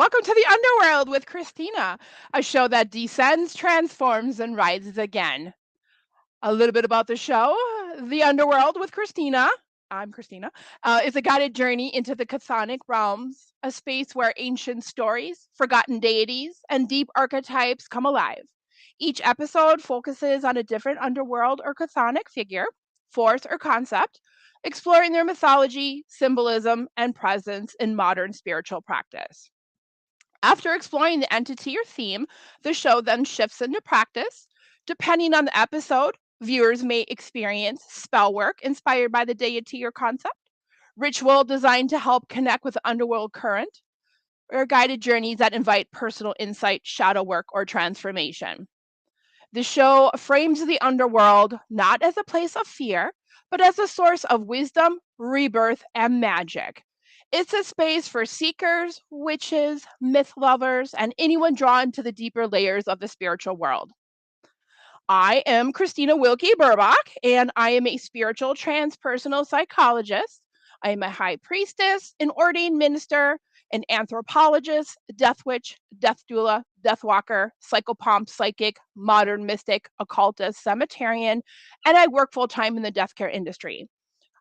welcome to the Underworld with Christina, a show that descends, transforms, and rises again. A little bit about the show. The Underworld with Christina, I'm Christina, is a guided journey into the chthonic realms, a space where ancient stories, forgotten deities, and deep archetypes come alive. Each episode focuses on a different underworld or chthonic figure, force, or concept, exploring their mythology, symbolism, and presence in modern spiritual practice. After exploring the entity or theme, the show then shifts into practice. Depending on the episode, viewers may experience spell work inspired by the deity or concept, ritual designed to help connect with the underworld current, or guided journeys that invite personal insight, shadow work, or transformation. The show frames the underworld not as a place of fear, but as a source of wisdom, rebirth, and magic. It's a space for seekers, witches, myth lovers, and anyone drawn to the deeper layers of the spiritual world. I am Christina Wilkie Burbach, and I am a spiritual transpersonal psychologist. I am a high priestess, an ordained minister, an anthropologist, death witch, death doula, death walker, psychopomp, psychic, modern mystic, occultist, cemeterian, and I work full time in the death care industry.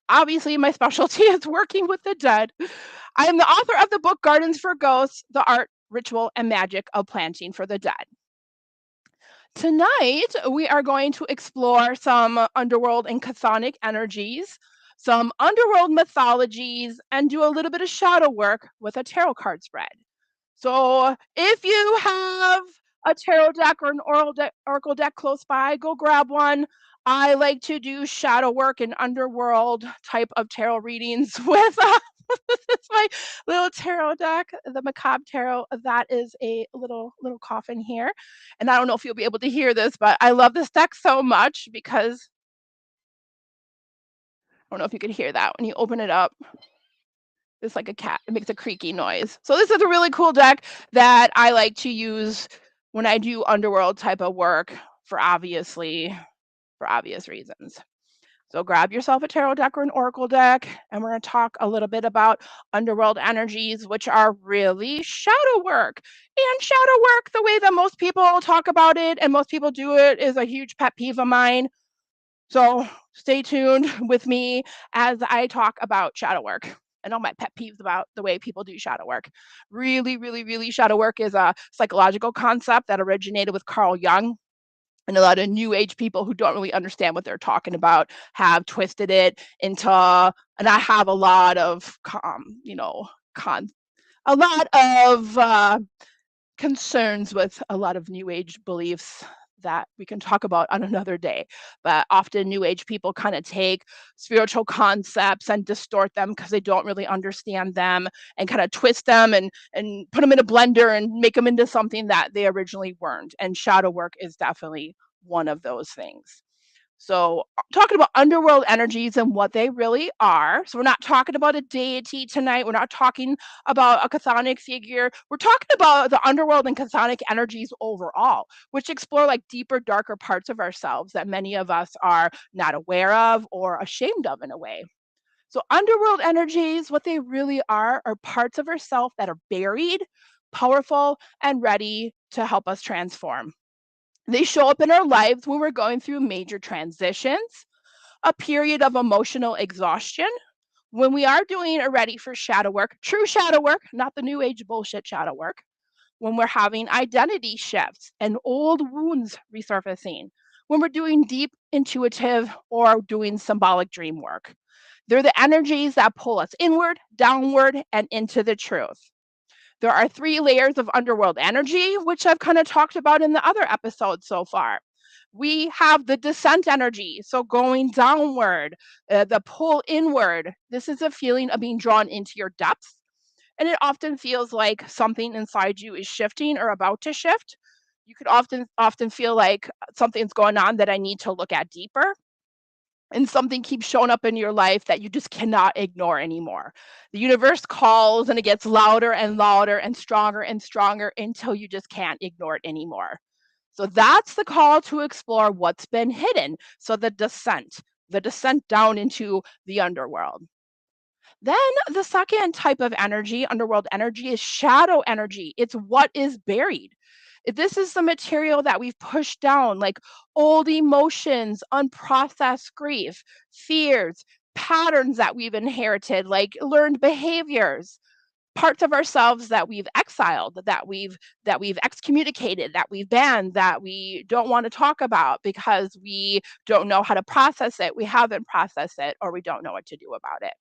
Obviously, my specialty is working with the dead. I am the author of the book Gardens for Ghosts, The Art, Ritual, and Magic of Planting for the Dead. Tonight, we are going to explore some underworld and chthonic energies, some underworld mythologies, and do a little bit of shadow work with a tarot card spread. So, if you have a tarot deck or an oracle deck close by, go grab one. I like to do shadow work and underworld type of tarot readings with this is my little tarot deck, the macabre tarot. That is a little coffin here, and I don't know if you'll be able to hear this, but I love this deck so much because I don't know if you can hear that when you open it up. It's like a cat. It makes a creaky noise. So this is a really cool deck that I like to use when I do underworld type of work for obvious reasons. So grab yourself a tarot deck or an oracle deck, and we're going to talk a little bit about underworld energies, which are really shadow work. And shadow work, the way that most people talk about it and most people do it, is a huge pet peeve of mine. So stay tuned with me as I talk about shadow work and all my pet peeves about the way people do shadow work. Really, shadow work is a psychological concept that originated with Carl Jung, and a lot of new age people who don't really understand what they're talking about have twisted it into, and I have a lot of a lot of concerns with a lot of new age beliefs that we can talk about on another day. But often new age people kind of take spiritual concepts and distort them because they don't really understand them, and kind of twist them and put them in a blender and make them into something that they originally weren't. And shadow work is definitely one of those things. So, talking about underworld energies and what they really are. So, we're not talking about a deity tonight. We're not talking about a chthonic figure. We're talking about the underworld and chthonic energies overall, which explore like deeper, darker parts of ourselves that many of us are not aware of or ashamed of in a way. So, underworld energies, what they really are parts of ourselves that are buried, powerful, and ready to help us transform. They show up in our lives when we're going through major transitions, a period of emotional exhaustion, when we are doing a ready for shadow work, true shadow work, not the new age bullshit shadow work, when we're having identity shifts and old wounds resurfacing, when we're doing deep intuitive or doing symbolic dream work. They're the energies that pull us inward, downward, and into the truth. There are three layers of underworld energy, which I've kind of talked about in the other episodes so far. We have the descent energy, so going downward, the pull inward. This is a feeling of being drawn into your depths. And it often feels like something inside you is shifting or about to shift. You could often feel like something's going on that I need to look at deeper, and something keeps showing up in your life that you just cannot ignore anymore. The universe calls and it gets louder and louder and stronger until you just can't ignore it anymore. So that's the call to explore what's been hidden. So the descent down into the underworld. Then the second type of energy, underworld energy, is shadow energy. It's what is buried. This is the material that we've pushed down, like old emotions, unprocessed grief, fears, patterns that we've inherited, like learned behaviors, parts of ourselves that we've exiled, that we've excommunicated, that we've banned, that we don't want to talk about because we don't know how to process it, we haven't processed it, or we don't know what to do about it.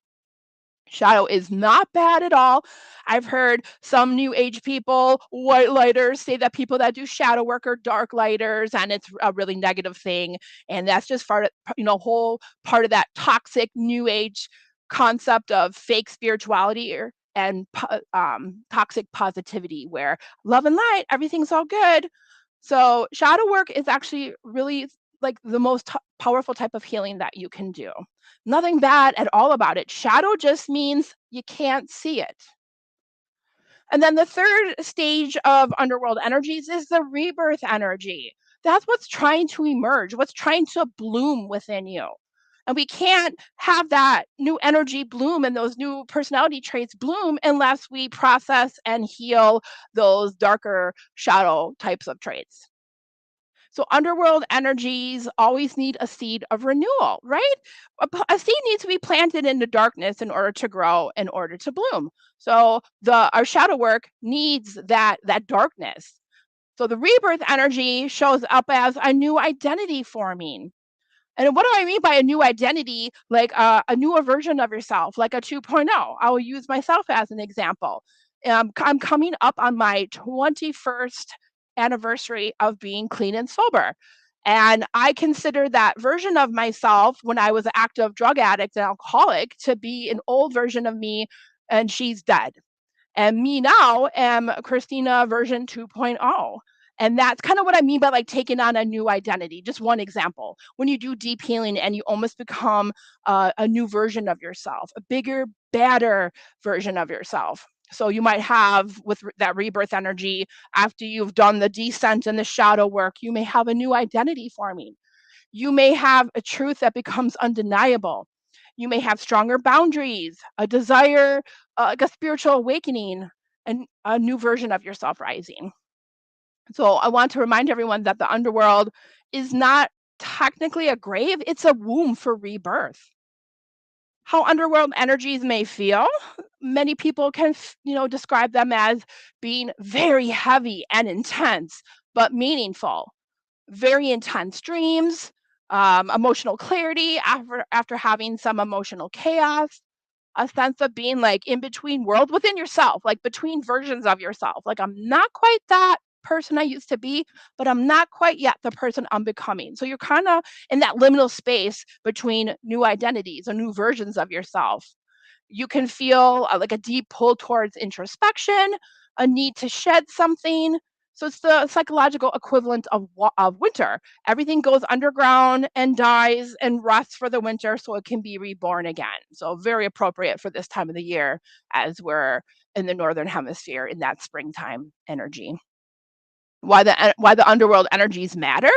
Shadow is not bad at all. I've heard some new age people, white lighters, say that people that do shadow work are dark lighters, and it's a really negative thing. And that's just whole part of that toxic new age concept of fake spirituality and toxic positivity, where love and light, everything's all good. So shadow work is actually really like the most powerful type of healing that you can do. Nothing bad at all about it. Shadow just means you can't see it. And then the third stage of underworld energies is the rebirth energy. That's what's trying to emerge, what's trying to bloom within you. And we can't have that new energy bloom and those new personality traits bloom unless we process and heal those darker shadow types of traits. So underworld energies always need a seed of renewal, right? A seed needs to be planted into darkness in order to grow, in order to bloom. So the our shadow work needs that darkness. So the rebirth energy shows up as a new identity forming. And what do I mean by a new identity? Like a newer version of yourself, like a 2.0. I will use myself as an example. I'm coming up on my 21st anniversary of being clean and sober. And I consider that version of myself when I was an active drug addict and alcoholic to be an old version of me, and she's dead. And me now am Christina version 2.0. And that's kind of what I mean by like taking on a new identity. Just one example. When you do deep healing and you almost become a new version of yourself, a bigger, badder version of yourself. So you might have with that rebirth energy, after you've done the descent and the shadow work, you may have a new identity forming. You may have a truth that becomes undeniable. You may have stronger boundaries, a desire, like a spiritual awakening, and a new version of yourself rising. So I want to remind everyone that the underworld is not technically a grave, it's a womb for rebirth. How underworld energies may feel, many people can, describe them as being very heavy and intense, but meaningful. Very intense dreams, emotional clarity after having some emotional chaos, a sense of being like in between worlds within yourself, like between versions of yourself. Like I'm not quite that person I used to be, but I'm not quite yet the person I'm becoming. So you're kind of in that liminal space between new identities or new versions of yourself. You can feel like a deep pull towards introspection, a need to shed something. So it's the psychological equivalent of winter. Everything goes underground and dies and rests for the winter so it can be reborn again. So very appropriate for this time of the year as we're in the northern hemisphere in that springtime energy. Why the underworld energies matter?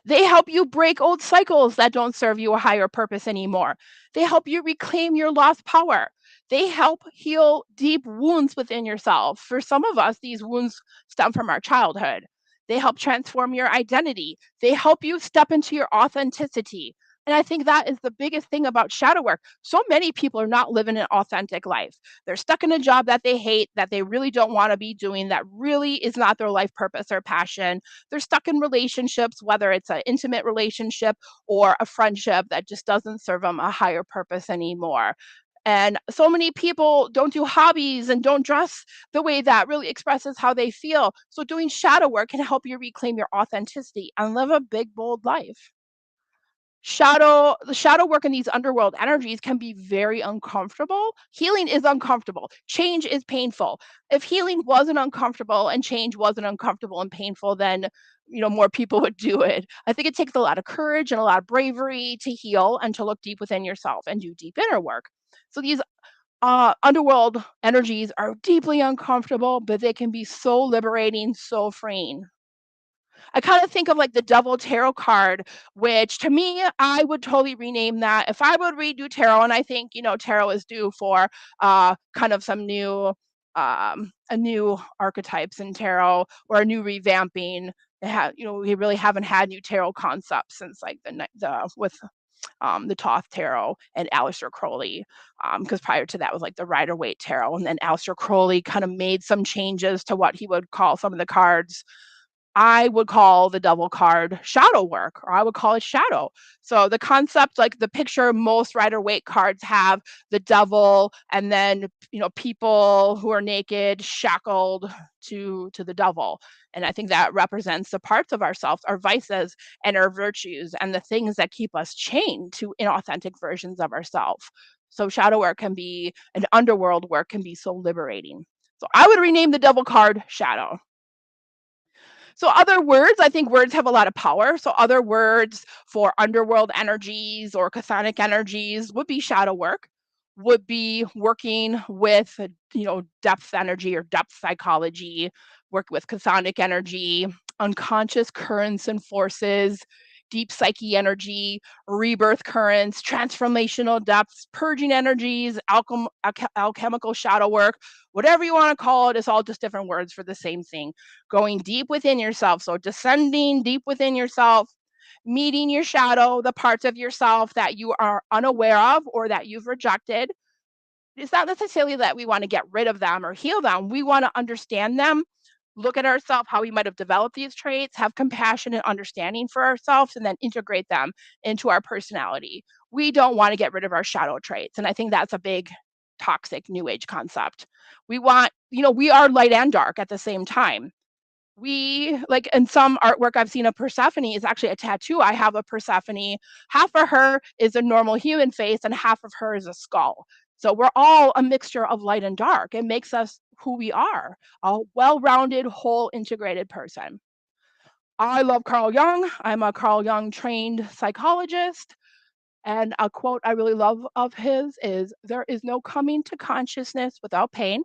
They help you break old cycles that don't serve you a higher purpose anymore. They help you reclaim your lost power. They help heal deep wounds within yourself. For some of us, these wounds stem from our childhood. They help transform your identity. They help you step into your authenticity. And I think that is the biggest thing about shadow work. So many people are not living an authentic life. They're stuck in a job that they hate, that they really don't want to be doing, that really is not their life purpose or passion. They're stuck in relationships, whether it's an intimate relationship or a friendship that just doesn't serve them a higher purpose anymore. And so many people don't do hobbies and don't dress the way that really expresses how they feel. So doing shadow work can help you reclaim your authenticity and live a big, bold life. The shadow work in these underworld energies can be very uncomfortable. Healing is uncomfortable. Change is painful. If healing wasn't uncomfortable and change wasn't uncomfortable and painful, then more people would do it. I think it takes a lot of courage and a lot of bravery to heal and to look deep within yourself and do deep inner work. So these underworld energies are deeply uncomfortable, but they can be so liberating, so freeing. I kind of think of like the Devil Tarot card, which to me, I would totally rename that. If I would redo tarot, and I think, tarot is due for kind of some new a new archetypes in tarot or a new revamping. We really haven't had new tarot concepts since like the with the Thoth Tarot and Aleister Crowley, because prior to that was like the Rider Waite Tarot, and then Aleister Crowley kind of made some changes to what he would call some of the cards. I would call the devil card shadow work, or I would call it shadow. So the concept, like the picture most Rider Waite cards have the devil, and then people who are naked, shackled to the devil. And I think that represents the parts of ourselves, our vices and our virtues, and the things that keep us chained to inauthentic versions of ourselves. So shadow work can be, and underworld work can be so liberating. So I would rename the devil card shadow. So other words, I think words have a lot of power. So other words for underworld energies or chthonic energies would be shadow work, would be working with, depth energy or depth psychology, work with chthonic energy, unconscious currents and forces, deep psyche energy, rebirth currents, transformational depths, purging energies, alchemical shadow work, whatever you want to call it. It's all just different words for the same thing. Going deep within yourself. So descending deep within yourself, meeting your shadow, the parts of yourself that you are unaware of or that you've rejected. It's not necessarily that we want to get rid of them or heal them. We want to understand them, look at ourselves, how we might have developed these traits, have compassion and understanding for ourselves, and then integrate them into our personality. We don't want to get rid of our shadow traits. And I think that's a big toxic new age concept. We are light and dark at the same time. We like in some artwork I've seen of Persephone is actually a tattoo. I have a Persephone. Half of her is a normal human face and half of her is a skull. So we're all a mixture of light and dark. It makes us who we are, a well-rounded, whole integrated person. I love Carl Jung. I'm a Carl Jung trained psychologist. And a quote I really love of his is, "There is no coming to consciousness without pain.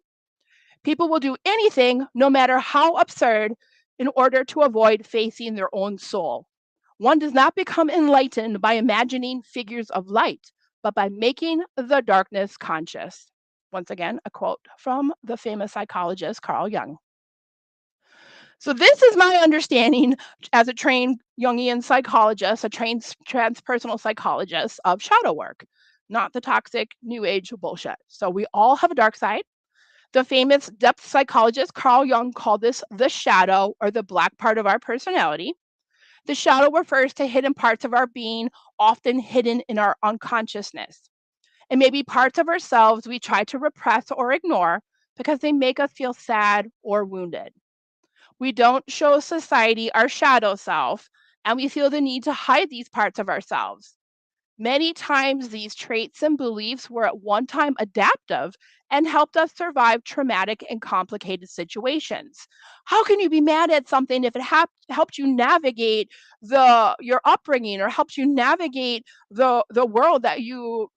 People will do anything, no matter how absurd, in order to avoid facing their own soul. One does not become enlightened by imagining figures of light, but by making the darkness conscious." Once again, a quote from the famous psychologist Carl Jung. So this is my understanding as a trained Jungian psychologist, a trained transpersonal psychologist of shadow work, not the toxic new age bullshit. So we all have a dark side. The famous depth psychologist Carl Jung called this the shadow or the black part of our personality. The shadow refers to hidden parts of our being, often hidden in our unconsciousness. It may be parts of ourselves we try to repress or ignore because they make us feel sad or wounded. We don't show society our shadow self, and we feel the need to hide these parts of ourselves. Many times, these traits and beliefs were at one time adaptive and helped us survive traumatic and complicated situations. How can you be mad at something if it helped you navigate your upbringing or helps you navigate the world that you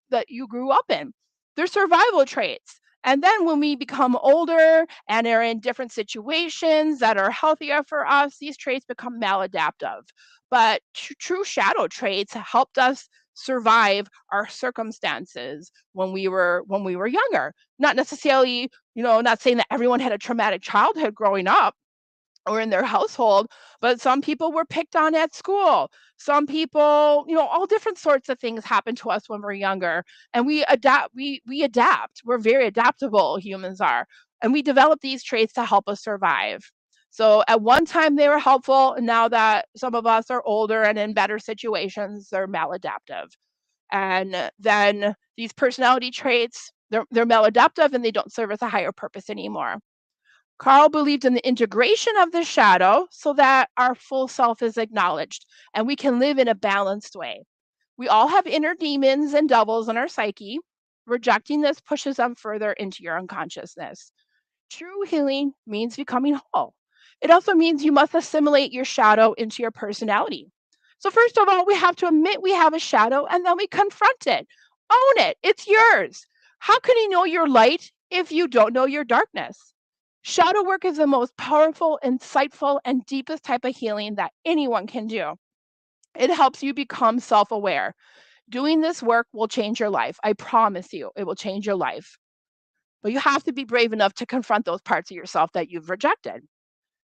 grew up in? They're survival traits. And then when we become older and are in different situations that are healthier for us, these traits become maladaptive. But true shadow traits helped us survive our circumstances when we were younger. Not necessarily, not saying that everyone had a traumatic childhood growing up or in their household, but some people were picked on at school. Some people, all different sorts of things happen to us when we're younger, and we adapt. We adapt. We're very adaptable. Humans are, and we develop these traits to help us survive. So at one time they were helpful, and now that some of us are older and in better situations, they're maladaptive. And then these personality traits, they're maladaptive and they don't serve as a higher purpose anymore. Carl believed in the integration of the shadow so that our full self is acknowledged and we can live in a balanced way. We all have inner demons and devils in our psyche. Rejecting this pushes them further into your unconsciousness. True healing means becoming whole. It also means you must assimilate your shadow into your personality. So, first of all, we have to admit we have a shadow and then we confront it. Own it. It's yours. How can you know your light if you don't know your darkness? Shadow work is the most powerful, insightful, and deepest type of healing that anyone can do. It helps you become self aware. Doing this work will change your life. I promise you, it will change your life. But you have to be brave enough to confront those parts of yourself that you've rejected.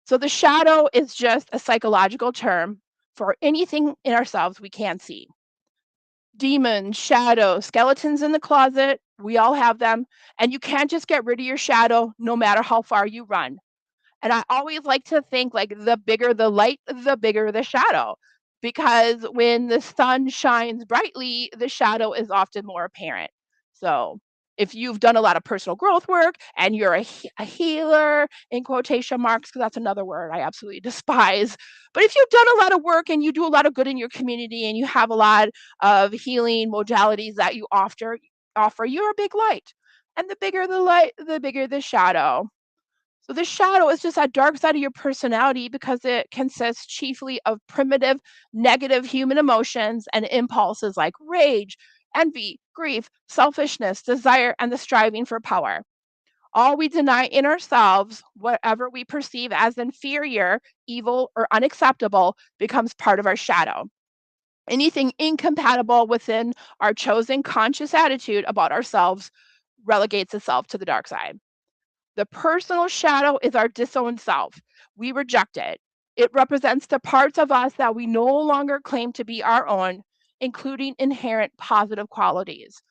So the shadow is just a psychological term for anything in ourselves we can't see. Demons, shadows, skeletons in the closet, we all have them. And you can't just get rid of your shadow no matter how far you run. And I always like to think like the bigger the light, the bigger the shadow. Because when the sun shines brightly, the shadow is often more apparent. So if you've done a lot of personal growth work and you're a healer in quotation marks, because that's another word I absolutely despise. But if you've done a lot of work and you do a lot of good in your community and you have a lot of healing modalities that you offer, you're a big light. And the bigger the light, the bigger the shadow. So the shadow is just that dark side of your personality because it consists chiefly of primitive, negative human emotions and impulses like rage, envy, grief, selfishness, desire, and the striving for power. All we deny in ourselves, whatever we perceive as inferior, evil, or unacceptable, becomes part of our shadow. Anything incompatible within our chosen conscious attitude about ourselves relegates itself to the dark side. The personal shadow is our disowned self. We reject it. It represents the parts of us that we no longer claim to be our own, including inherent positive qualities.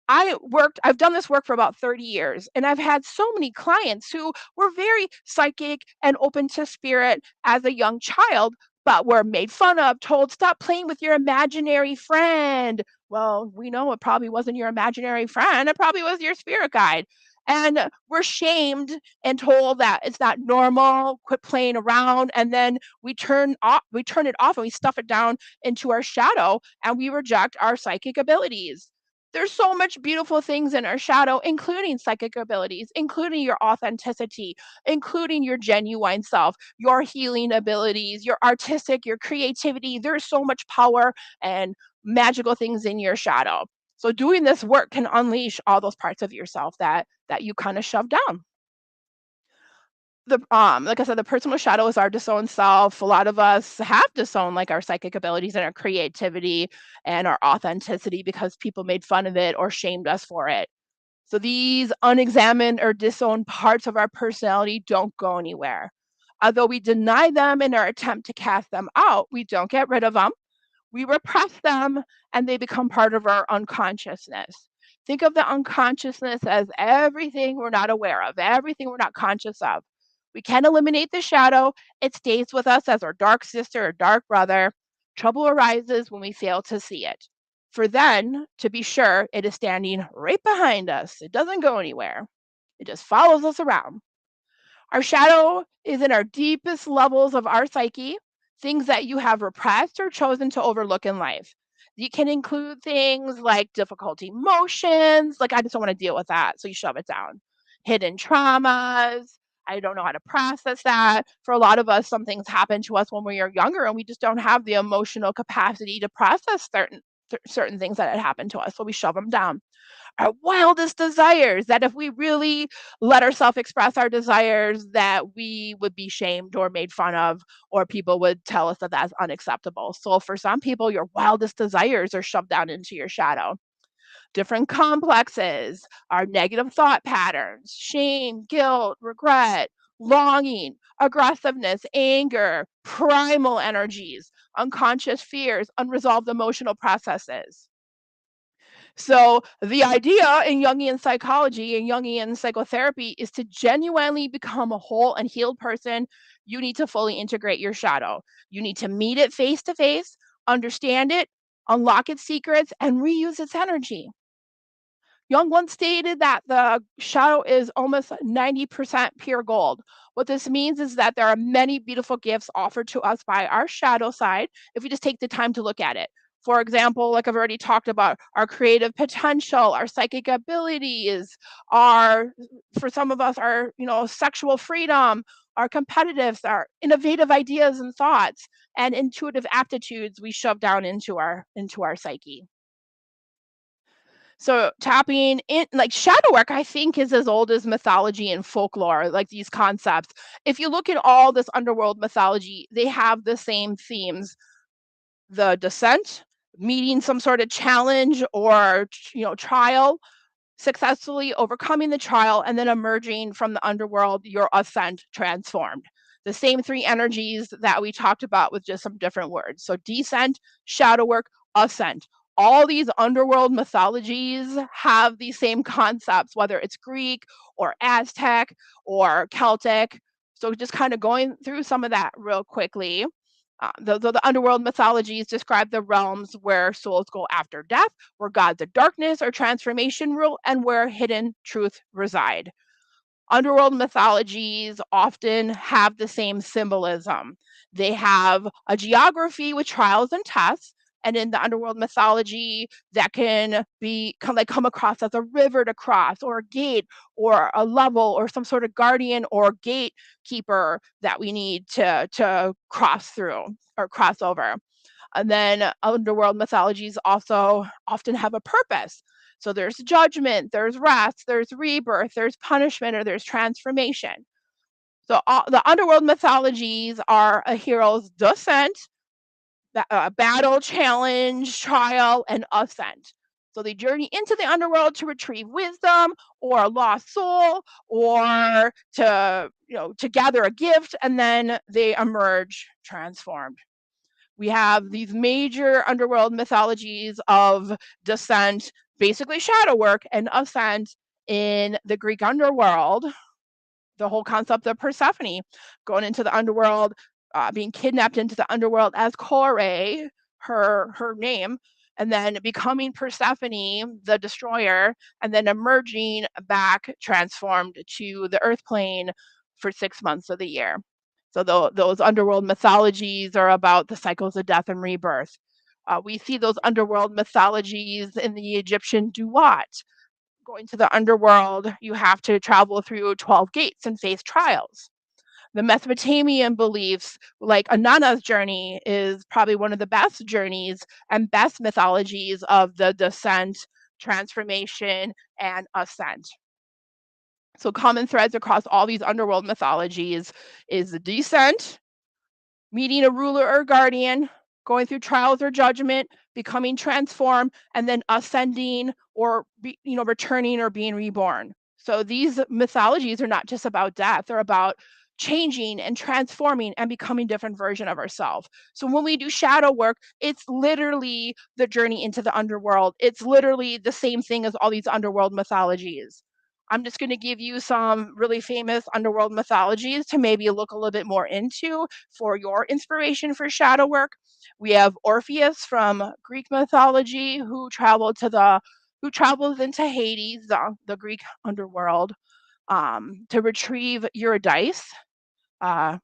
I've done this work for about 30 years, and I've had so many clients who were very psychic and open to spirit as a young child, but were made fun of, told, stop playing with your imaginary friend. Well, we know it probably wasn't your imaginary friend, it probably was your spirit guide. And we're shamed and told that it's not normal, quit playing around, and then we turn it off and we stuff it down into our shadow and we reject our psychic abilities. There's so much beautiful things in our shadow, including psychic abilities, including your authenticity, including your genuine self, your healing abilities, your artistic, your creativity. There's so much power and magical things in your shadow. So doing this work can unleash all those parts of yourself that you kind of shove down. Like I said, the personal shadow is our disowned self. A lot of us have disowned like our psychic abilities and our creativity and our authenticity because people made fun of it or shamed us for it. So these unexamined or disowned parts of our personality don't go anywhere. Although we deny them in our attempt to cast them out, we don't get rid of them. We repress them and they become part of our unconsciousness. Think of the unconsciousness as everything we're not aware of, everything we're not conscious of. We can eliminate the shadow. It stays with us as our dark sister or dark brother. Trouble arises when we fail to see it. For then, to be sure, it is standing right behind us. It doesn't go anywhere. It just follows us around. Our shadow is in our deepest levels of our psyche, things that you have repressed or chosen to overlook in life. You can include things like difficult emotions, like I just don't want to deal with that, so you shove it down. Hidden traumas, I don't know how to process that. For a lot of us, some things happen to us when we are younger and we just don't have the emotional capacity to process certain things that had happened to us, so we shove them down. Our wildest desires, that if we really let ourselves express our desires, that we would be shamed or made fun of, or people would tell us that that's unacceptable. So for some people, your wildest desires are shoved down into your shadow. Different complexes, our negative thought patterns, shame, guilt, regret, longing, aggressiveness, anger, primal energies, unconscious fears, unresolved emotional processes. So the idea in Jungian psychology and Jungian psychotherapy is to genuinely become a whole and healed person. You need to fully integrate your shadow. You need to meet it face to face, understand it, unlock its secrets, and reuse its energy. Jung once stated that the shadow is almost 90% pure gold. What this means is that there are many beautiful gifts offered to us by our shadow side if we just take the time to look at it. For example, like I've already talked about, our creative potential, our psychic abilities, our, for some of us, our, sexual freedom, our competitives, our innovative ideas and thoughts, and intuitive aptitudes we shove down into our psyche. So tapping in like shadow work, I think is as old as mythology and folklore, like these concepts. If you look at all this underworld mythology, they have the same themes. The descent, meeting some sort of challenge or trial, successfully overcoming the trial, and then emerging from the underworld, your ascent transformed. The same three energies that we talked about with just some different words. So descent, shadow work, ascent. All these underworld mythologies have these same concepts, whether it's Greek or Aztec or Celtic. So just kind of going through some of that real quickly. The underworld mythologies describe the realms where souls go after death, where gods of darkness or transformation rule, and where hidden truth reside. Underworld mythologies often have the same symbolism. They have a geography with trials and tests, and in the underworld mythology, that can be come across as a river to cross, or a gate, or a level, or some sort of guardian or gatekeeper that we need to cross through or cross over. And then underworld mythologies also often have a purpose. So there's judgment, there's wrath, there's rebirth, there's punishment, or there's transformation. So the underworld mythologies are a hero's descent, battle, challenge, trial, and ascent. So they journey into the underworld to retrieve wisdom or a lost soul, or to gather a gift, and then they emerge transformed. We have these major underworld mythologies of descent, basically shadow work, and ascent in the Greek underworld. The whole concept of Persephone going into the underworld, being kidnapped into the underworld as Kore, her name, and then becoming Persephone, the destroyer, and then emerging back transformed to the earth plane for 6 months of the year. So those underworld mythologies are about the cycles of death and rebirth. We see those underworld mythologies in the Egyptian Duat. Going to the underworld, you have to travel through 12 gates and face trials. The Mesopotamian beliefs, like Anana's journey, is probably one of the best journeys and best mythologies of the descent, transformation, and ascent. So, common threads across all these underworld mythologies is the descent, meeting a ruler or guardian, going through trials or judgment, becoming transformed, and then ascending or returning or being reborn. So these mythologies are not just about death; they're about changing and transforming and becoming different version of ourselves. So when we do shadow work, it's literally the journey into the underworld. It's literally the same thing as all these underworld mythologies. I'm just going to give you some really famous underworld mythologies to maybe look a little bit more into for your inspiration for shadow work. We have Orpheus from Greek mythology who travels into Hades, the Greek underworld, to retrieve Eurydice. Uh,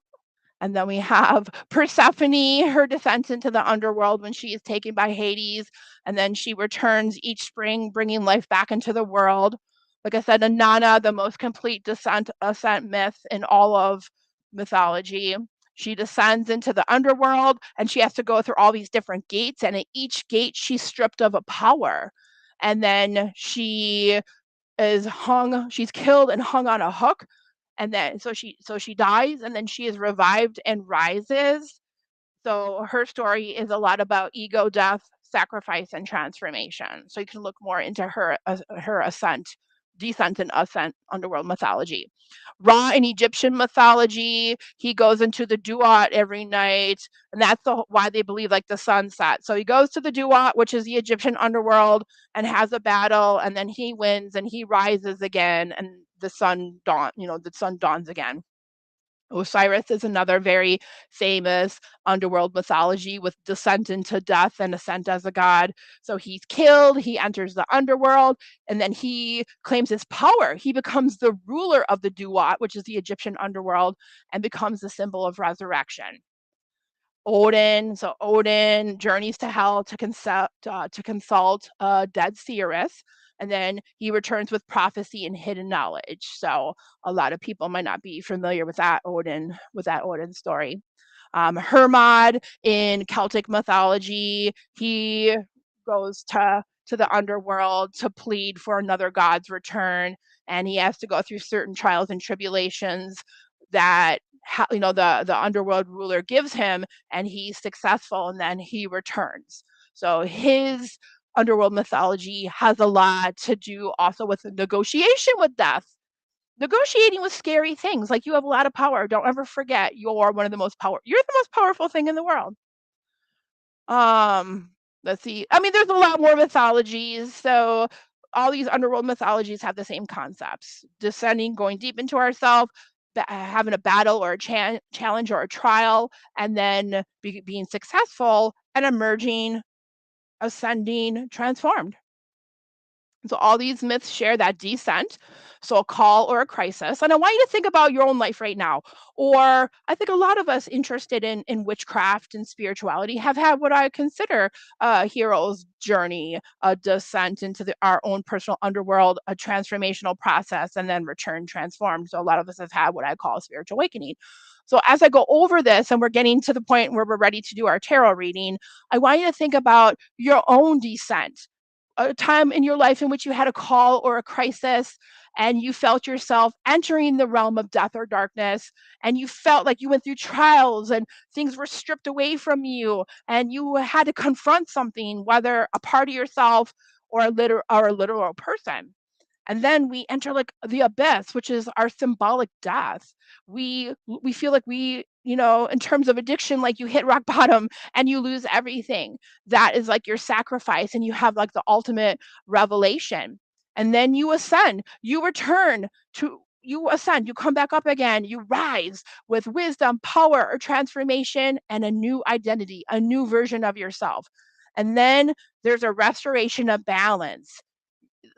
and then we have Persephone, her descent into the underworld when she is taken by Hades, and then she returns each spring, bringing life back into the world. Like I said, Inanna, the most complete ascent myth in all of mythology. She descends into the underworld, and she has to go through all these different gates, and at each gate, she's stripped of a power. And then she's killed and hung on a hook, and then so she dies, and then she is revived and rises. So her story is a lot about ego death, sacrifice, and transformation. So you can look more into her ascent, descent, and ascent underworld mythology. Ra in Egyptian mythology, he goes into the Duat every night, and that's why they believe like the sunset. So he goes to the Duat, which is the Egyptian underworld, and has a battle, and then he wins and he rises again, and the sun dawns again. Osiris is another very famous underworld mythology with descent into death and ascent as a god. So he's killed, he enters the underworld, and then he claims his power. He becomes the ruler of the Duat, which is the Egyptian underworld, and becomes the symbol of resurrection. Odin journeys to hell to consult a dead seeress, and then he returns with prophecy and hidden knowledge. So a lot of people might not be familiar with that Odin story. Hermod in Celtic mythology, he goes to to the underworld to plead for another god's return, and he has to go through certain trials and tribulations that the underworld ruler gives him, and he's successful, and then he returns. So his underworld mythology has a lot to do also with the negotiation with death, negotiating with scary things. Like, you have a lot of power. Don't ever forget you're the most powerful thing in the world. Um, let's see. I mean, there's a lot more mythologies. So all these underworld mythologies have the same concepts: descending, going deep into ourselves, having a battle or a challenge or a trial, and then being successful and emerging, ascending, transformed. So all these myths share that descent, so a call or a crisis. And I want you to think about your own life right now. Or I think a lot of us interested in witchcraft and spirituality have had what I consider a hero's journey, a descent into our own personal underworld, a transformational process, and then return transformed. So a lot of us have had what I call a spiritual awakening. So as I go over this and we're getting to the point where we're ready to do our tarot reading, I want you to think about your own descent, a time in your life in which you had a call or a crisis, and you felt yourself entering the realm of death or darkness, and you felt like you went through trials and things were stripped away from you, and you had to confront something, whether a part of yourself or a literal person. And then we enter like the abyss, which is our symbolic death. We feel like in terms of addiction, like you hit rock bottom and you lose everything. That is like your sacrifice, and you have like the ultimate revelation. And then you ascend, you ascend, you come back up again, you rise with wisdom, power, or transformation, and a new identity, a new version of yourself. And then there's a restoration of balance.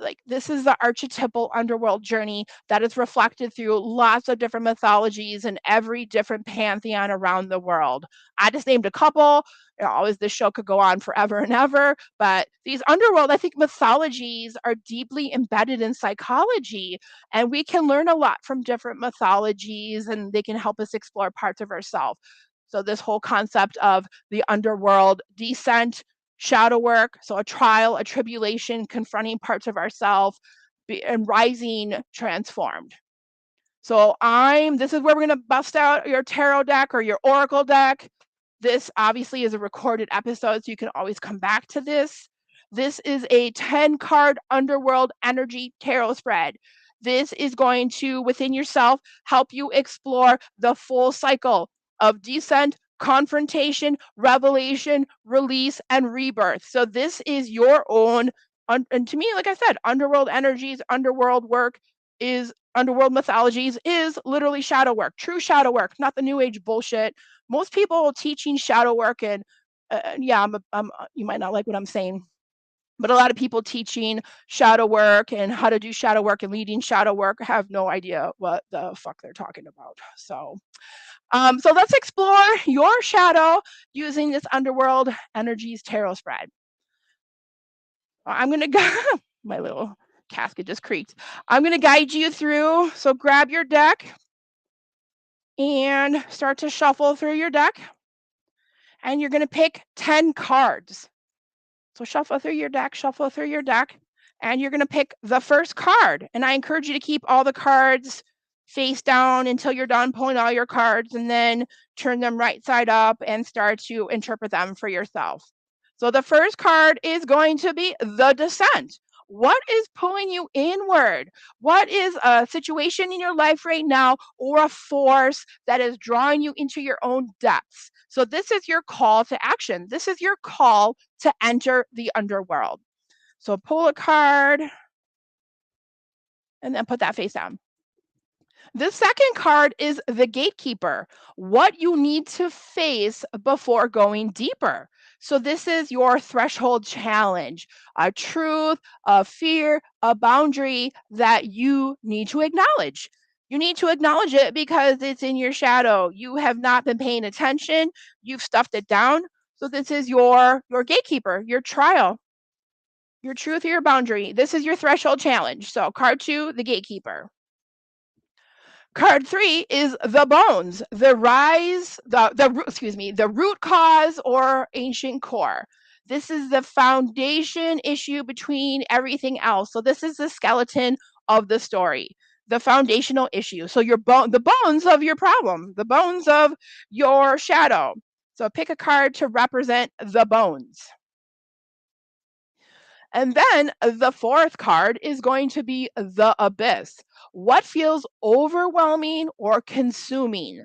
Like, this is the archetypal underworld journey that is reflected through lots of different mythologies and every different pantheon around the world. I just named a couple. Always, this show could go on forever and ever, but these underworld, I think, mythologies are deeply embedded in psychology, and we can learn a lot from different mythologies, and they can help us explore parts of ourselves. So this whole concept of the underworld descent, shadow work, so a trial, a tribulation, confronting parts of ourselves, and rising transformed. So this is where we're going to bust out your tarot deck or your oracle deck. This obviously is a recorded episode, so you can always come back to this. This is a 10-card underworld energy tarot spread. This is going to, within yourself, help you explore the full cycle of descent, confrontation, revelation, release, and rebirth. So this is your own, and to me, like I said, underworld energies, underworld work is underworld mythologies is literally shadow work, true shadow work, not the new age bullshit. Most people teaching shadow work, and yeah, you might not like what I'm saying, but a lot of people teaching shadow work and how to do shadow work and leading shadow work have no idea what the fuck they're talking about. So let's explore your shadow using this underworld energies tarot spread. I'm gonna go. My little casket just creaked. I'm gonna guide you through. So grab your deck and start to shuffle through your deck, and you're gonna pick 10 cards. So shuffle through your deck, and you're going to pick the first card. And I encourage you to keep all the cards face down until you're done pulling all your cards, and then turn them right side up and start to interpret them for yourself. So the first card is going to be the descent. What is pulling you inward? What is a situation in your life right now, or a force that is drawing you into your own depths? So this is your call to action. This is your call to enter the underworld. So pull a card and then put that face down. The second card is the gatekeeper, what you need to face before going deeper. So this is your threshold challenge, a truth, a fear, a boundary that you need to acknowledge. You need to acknowledge it because it's in your shadow. You have not been paying attention. You've stuffed it down. So this is your gatekeeper, your trial, your truth, or your boundary. This is your threshold challenge. So card 2, the gatekeeper. Card 3 is the bones, the rise, the root cause or ancient core. This is the foundation issue between everything else. So this is the skeleton of the story, the foundational issue. So the bones of your problem, the bones of your shadow. So pick a card to represent the bones. And then the fourth card is going to be the abyss. What feels overwhelming or consuming?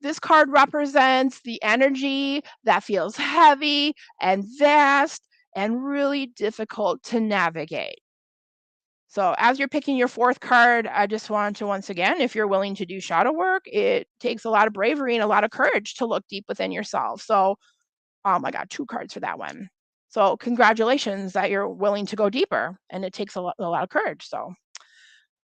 This card represents the energy that feels heavy and vast and really difficult to navigate. So, as you're picking your fourth card, I just want to once again, if you're willing to do shadow work, it takes a lot of bravery and a lot of courage to look deep within yourself. So, I got 2 cards for that one. So congratulations that you're willing to go deeper, and it takes a lot of courage, so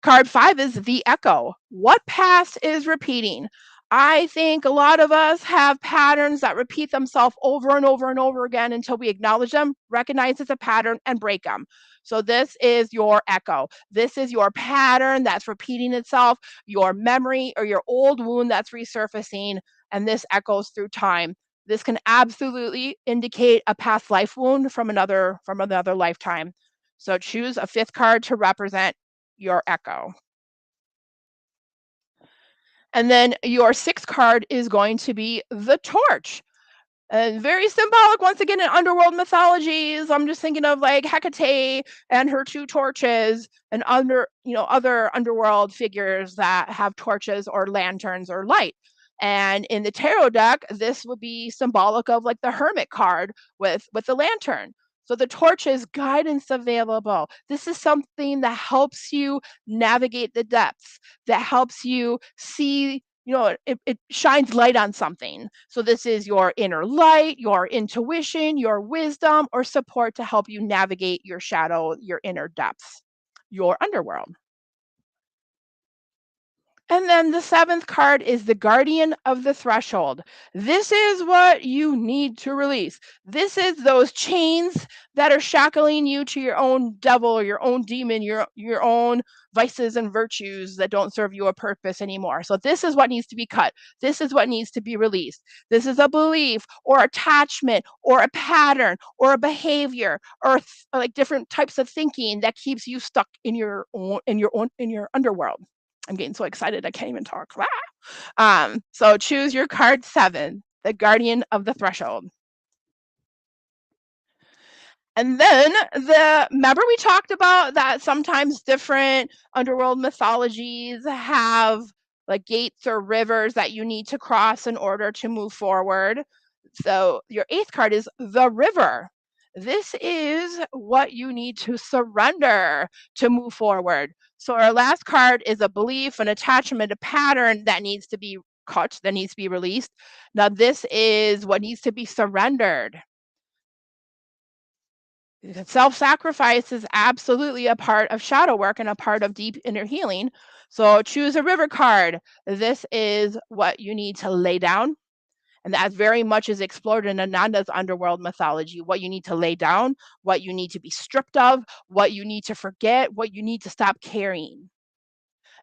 card 5 is the echo. What past is repeating? I think a lot of us have patterns that repeat themselves over and over and over again until we acknowledge them, recognize it's a pattern, and break them. So, this is your echo. This is your pattern that's repeating itself, your memory or your old wound that's resurfacing, and this echoes through time. This can absolutely indicate a past life wound from another lifetime. So choose a fifth card to represent your echo. And then your sixth card is going to be the torch. And very symbolic once again in underworld mythologies. I'm just thinking of like Hecate and her 2 torches and other underworld figures that have torches or lanterns or light. And in the tarot deck, this would be symbolic of like the hermit card with the lantern. So the torch is guidance available. This is something that helps you navigate the depths, that helps you see, it shines light on something. So this is your inner light, your intuition, your wisdom, or support to help you navigate your shadow, your inner depths, your underworld. And then the seventh card is the Guardian of the Threshold. This is what you need to release. This is those chains that are shackling you to your own devil or your own demon, your own vices and virtues that don't serve you a purpose anymore. So this is what needs to be cut. This is what needs to be released. This is a belief or attachment or a pattern or a behavior or like different types of thinking that keeps you stuck in your underworld. I'm getting so excited I can't even talk. So choose your card 7, the Guardian of the Threshold. And then remember we talked about that sometimes different underworld mythologies have like gates or rivers that you need to cross in order to move forward. So your 8th card is the river. This is what you need to surrender to move forward. So our last card is a belief, an attachment, a pattern that needs to be cut, that needs to be released. Now this is what needs to be surrendered. Self-sacrifice is absolutely a part of shadow work and a part of deep inner healing. So choose a river card. This is what you need to lay down. And that very much is explored in Ananda's underworld mythology. What you need to lay down, what you need to be stripped of, what you need to forget, what you need to stop carrying.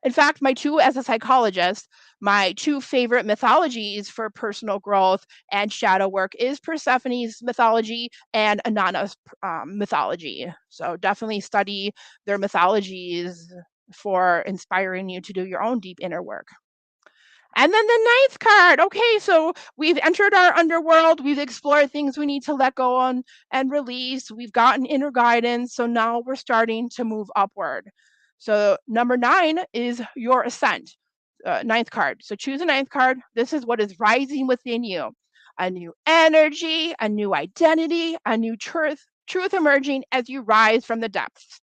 In fact, as a psychologist, my 2 favorite mythologies for personal growth and shadow work is Persephone's mythology and Inanna's mythology. So definitely study their mythologies for inspiring you to do your own deep inner work. And then the ninth card. Okay, so we've entered our underworld. We've explored things we need to let go on and release. We've gotten inner guidance. So now we're starting to move upward. So number 9 is your ascent, ninth card. So choose a ninth card. This is what is rising within you. A new energy, a new identity, a new truth emerging as you rise from the depths.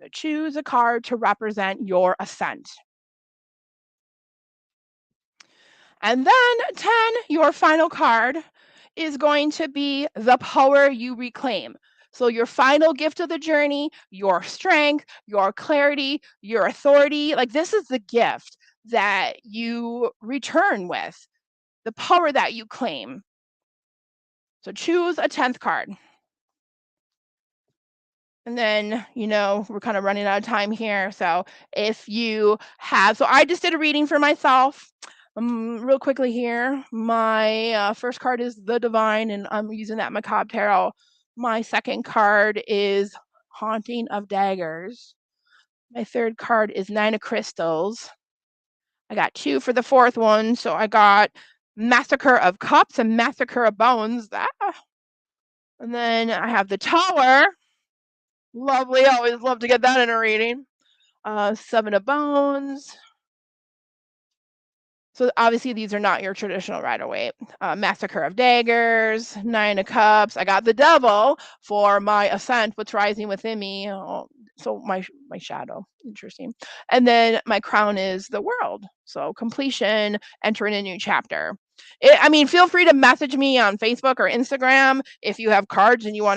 So choose a card to represent your ascent. And then 10, your final card, is going to be the power you reclaim. So, your final gift of the journey, your strength, your clarity, your authority, like this is the gift that you return with, the power that you claim. So, choose a 10th card. And then, we're kind of running out of time here. So I just did a reading for myself. Real quickly here, my first card is the Divine, and I'm using that Macabre Tarot. My second card is Haunting of Daggers. My third card is Nine of Crystals. I got 2 for the fourth one, so I got Massacre of Cups and Massacre of Bones. And then I have the Tower. Lovely, always love to get that in a reading. 7 of Bones. So obviously these are not your traditional Rider-Waite. Massacre of Daggers, 9 of Cups. I got the Devil for my Ascent, what's rising within me. So my shadow, interesting. And then my crown is the World. So completion, entering a new chapter. Feel free to message me on Facebook or Instagram if you have cards and you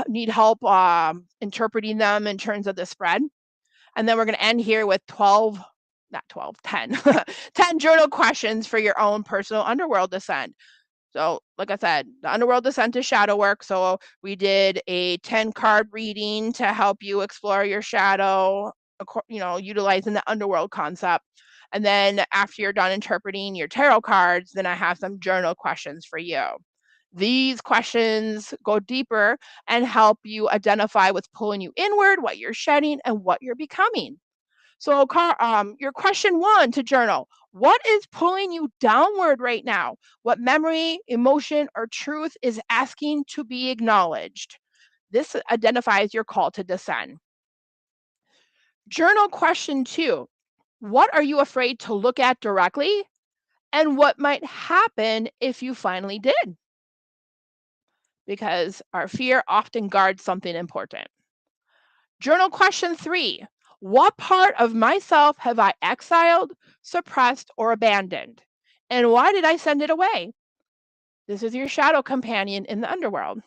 need help interpreting them in terms of the spread. And then we're going to end here with 10 journal questions for your own personal underworld descent. So like I said, the underworld descent is shadow work. So we did a 10 card reading to help you explore your shadow, utilizing the underworld concept. And then after you're done interpreting your tarot cards, then I have some journal questions for you. These questions go deeper and help you identify what's pulling you inward, what you're shedding, and what you're becoming. So, your question 1 to journal: what is pulling you downward right now? What memory, emotion, or truth is asking to be acknowledged? This identifies your call to descend. Journal question 2: what are you afraid to look at directly? And what might happen if you finally did? Because our fear often guards something important. Journal question 3: what part of myself have I exiled, suppressed, or abandoned? And why did I send it away? This is your shadow companion in the underworld.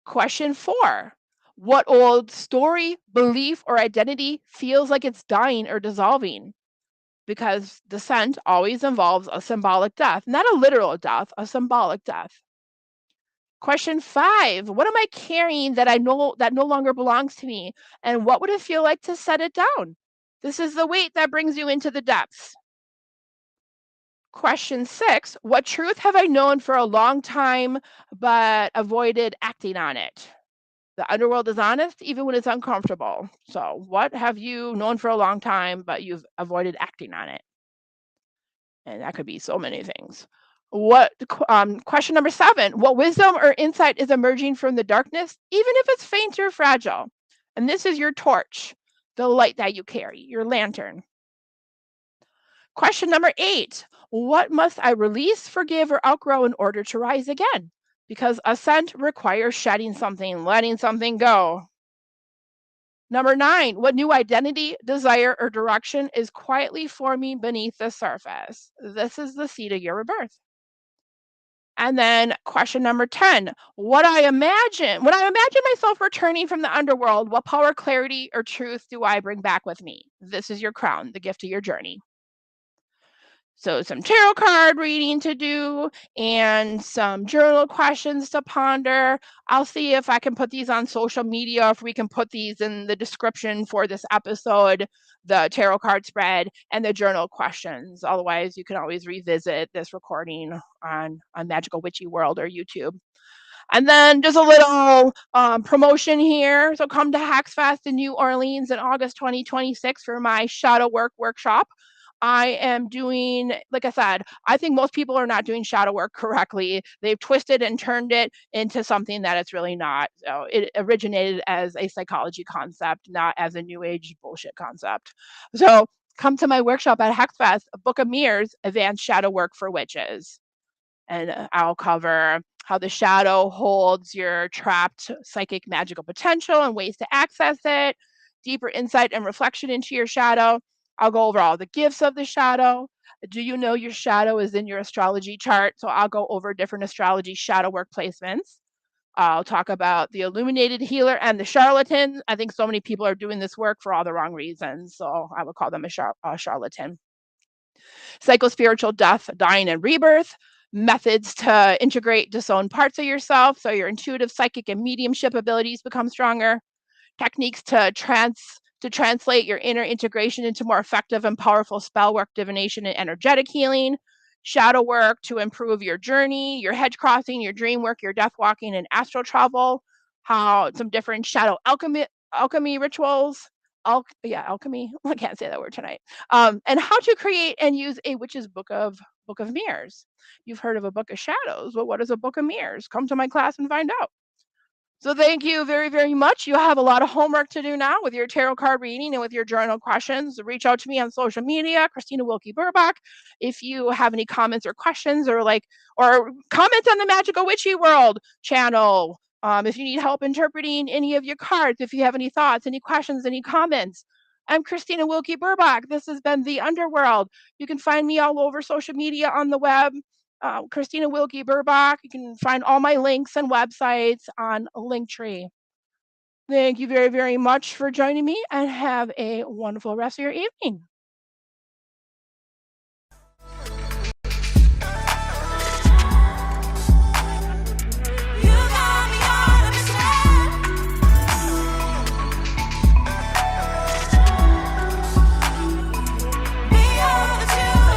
Question 4: what old story, belief, or identity feels like it's dying or dissolving? Because descent always involves a symbolic death, not a literal death, a symbolic death. Question 5: what am I carrying that I know that no longer belongs to me? And what would it feel like to set it down? This is the weight that brings you into the depths. Question 6: what truth have I known for a long time but avoided acting on it? The underworld is honest even when it's uncomfortable. So, what have you known for a long time but you've avoided acting on it? And that could be so many things. Question number 7: what wisdom or insight is emerging from the darkness, even if it's faint or fragile? And this is your torch, the light that you carry, your lantern. Question number 8: what must I release, forgive, or outgrow in order to rise again? Because ascent requires shedding something, letting something go. Number 9: what new identity, desire, or direction is quietly forming beneath the surface? This is the seed of your rebirth. And then question number 10: when I imagine myself returning from the underworld, what power, clarity, or truth do I bring back with me? This is your crown, the gift of your journey. So some tarot card reading to do and some journal questions to ponder. I'll see if I can put these on social media, if we can put these in the description for this episode, the tarot card spread and the journal questions. Otherwise, you can always revisit this recording on Magickal Witchy World or YouTube. And then just a little promotion here. So come to Hacks Fest in New Orleans in August 2026 for my shadow work workshop. I am doing, like I said, I think most people are not doing shadow work correctly. They've twisted and turned it into something that it's really not. So it originated as a psychology concept, not as a new age bullshit concept. So come to my workshop at Hexfest, Book of Mirrors, Advanced Shadow Work for Witches. And I'll cover how the shadow holds your trapped psychic magical potential and ways to access it, deeper insight and reflection into your shadow. I'll go over all the gifts of the shadow. Do you know your shadow is in your astrology chart? So I'll go over different astrology shadow work placements. I'll talk about the illuminated healer and the charlatan. I think so many people are doing this work for all the wrong reasons. So I would call them a charlatan. Psychospiritual death, dying, and rebirth. Methods to integrate disowned parts of yourself so your intuitive, psychic, and mediumship abilities become stronger. Techniques to translate your inner integration into more effective and powerful spell work, divination, and energetic healing. shadow work to improve your journey, your hedge crossing, your dream work, your death walking, and astral travel. How some different shadow alchemy rituals. Alchemy. I can't say that word tonight. And how to create and use a witch's book of mirrors. You've heard of a book of shadows, but what is a book of mirrors? Come to my class and find out. So thank you very, very much. You have a lot of homework to do now with your tarot card reading and with your journal questions. Reach out to me on social media, Christina Wilkie Burbach. If you have any comments or questions or comments on the Magical Witchy World channel. If you need help interpreting any of your cards, if you have any thoughts, any questions, any comments. I'm Christina Wilkie Burbach. This has been The Underworld. You can find me all over social media on the web. Christina Wilkie Burbach. You can find all my links and websites on Linktree. Thank you very, very much for joining me and have a wonderful rest of your evening.